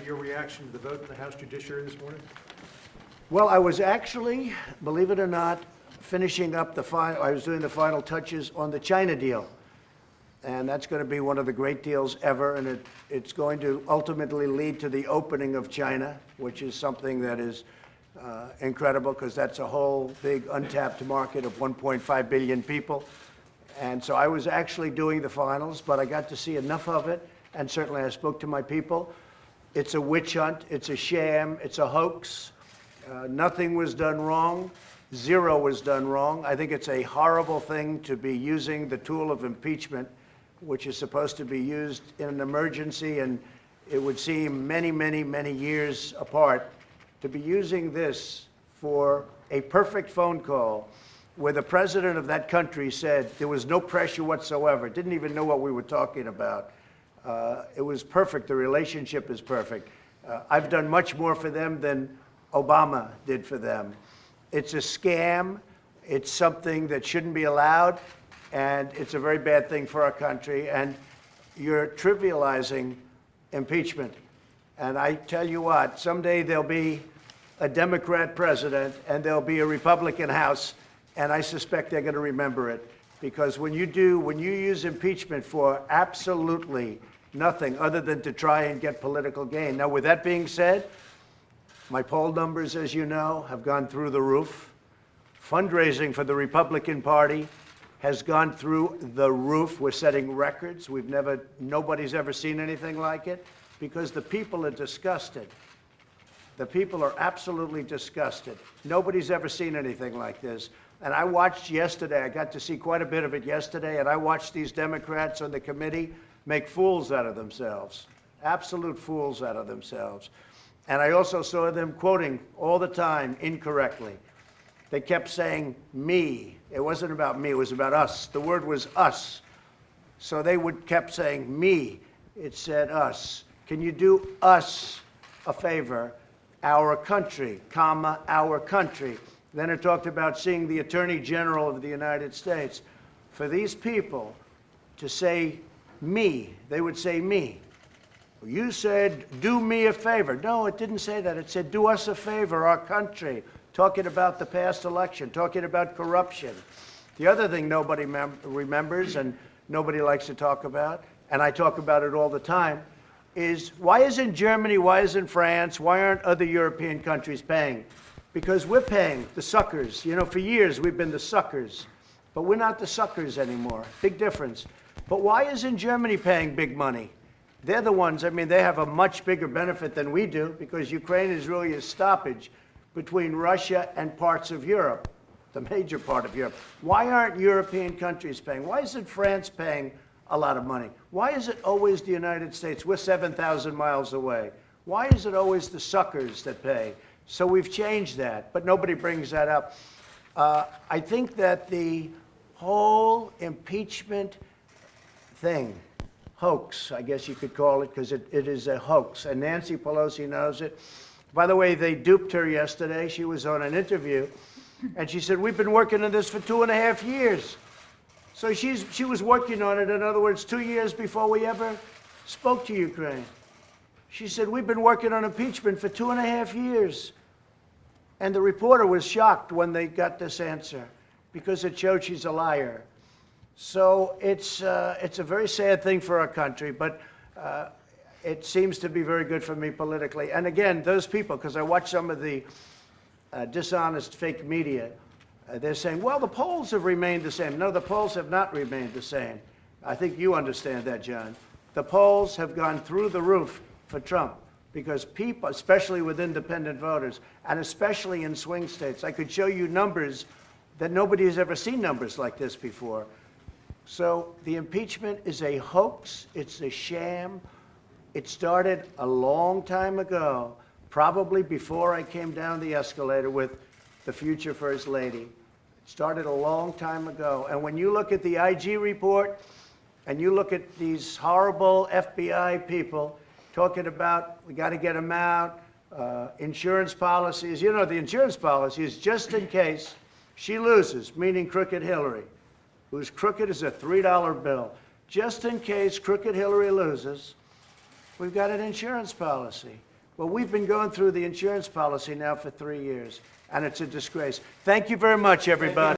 your reaction to the vote in the House Judiciary this morning? Well, I was actually, believe it or not, finishing up the final, I was doing the final touches on the China deal. And that's going to be one of the great deals ever, and it's going to ultimately lead to the opening of China, which is something that is incredible, because that's a whole big untapped market of 1.5 billion people. And so I was actually doing the finals, but I got to see enough of it, and certainly I spoke to my people. It's a witch hunt, it's a sham, it's a hoax. Nothing was done wrong. Zero was done wrong. I think it's a horrible thing to be using the tool of impeachment, which is supposed to be used in an emergency, and it would seem many, many, many years apart, to be using this for a perfect phone call where the president of that country said there was no pressure whatsoever, didn't even know what we were talking about. It was perfect. The relationship is perfect. I've done much more for them than Obama did for them. It's a scam. It's something that shouldn't be allowed, and it's a very bad thing for our country. And you're trivializing impeachment. And I tell you what, someday there'll be a Democrat president and there'll be a Republican House, and I suspect they're going to remember it. Because when you use impeachment for absolutely nothing other than to try and get political gain. Now, with that being said, my poll numbers, as you know, have gone through the roof. Fundraising for the Republican Party has gone through the roof. We're setting records. Nobody's ever seen anything like it, because the people are disgusted. The people are absolutely disgusted. Nobody's ever seen anything like this. And I watched yesterday, I got to see quite a bit of it yesterday, and I watched these Democrats on the committee make fools out of themselves, absolute fools out of themselves. And I also saw them quoting all the time incorrectly. They kept saying me. It wasn't about me, it was about us. The word was us. So they kept saying me. It said us. Can you do us a favor? Our country, comma, our country. Then it talked about seeing the Attorney General of the United States. For these people to say me, they would say me. You said, do me a favor. No, it didn't say that. It said, do us a favor, our country. Talking about the past election, talking about corruption. The other thing nobody remembers and nobody likes to talk about, and I talk about it all the time, is why isn't Germany, why isn't France, why aren't other European countries paying? Because we're paying, the suckers. You know, for years we've been the suckers, but we're not the suckers anymore. Big difference. But why isn't Germany paying big money? They're the ones, I mean, they have a much bigger benefit than we do, because Ukraine is really a stoppage between Russia and parts of Europe, the major part of Europe. Why aren't European countries paying? Why isn't France paying a lot of money? Why is it always the United States? We're 7,000 miles away. Why is it always the suckers that pay? So we've changed that, but nobody brings that up. I think that the whole impeachment thing, hoax, I guess you could call it, because it is a hoax, and Nancy Pelosi knows it. By the way, they duped her yesterday. She was on an interview, and she said, we've been working on this for 2.5 years. So she was working on it, in other words, 2 years before we ever spoke to Ukraine. She said, we've been working on impeachment for 2.5 years. And the reporter was shocked when they got this answer, because it showed she's a liar. So it's a very sad thing for our country, but it seems to be very good for me politically. And again, those people, because I watch some of the dishonest fake media, they're saying, well, the polls have remained the same. No, the polls have not remained the same. I think you understand that, John. The polls have gone through the roof for Trump, because people, especially with independent voters, and especially in swing states, I could show you numbers that nobody has ever seen numbers like this before. So the impeachment is a hoax. It's a sham. It started a long time ago, probably before I came down the escalator with the future First Lady. It started a long time ago. And when you look at the IG report and you look at these horrible FBI people talking about we got to get them out, insurance policies. You know, the insurance policy is just in case she loses, meaning Crooked Hillary, who's crooked as a $3 bill. Just in case Crooked Hillary loses, We've got an insurance policy. Well, we've been going through the insurance policy now for 3 years, and it's a disgrace. Thank you very much, everybody.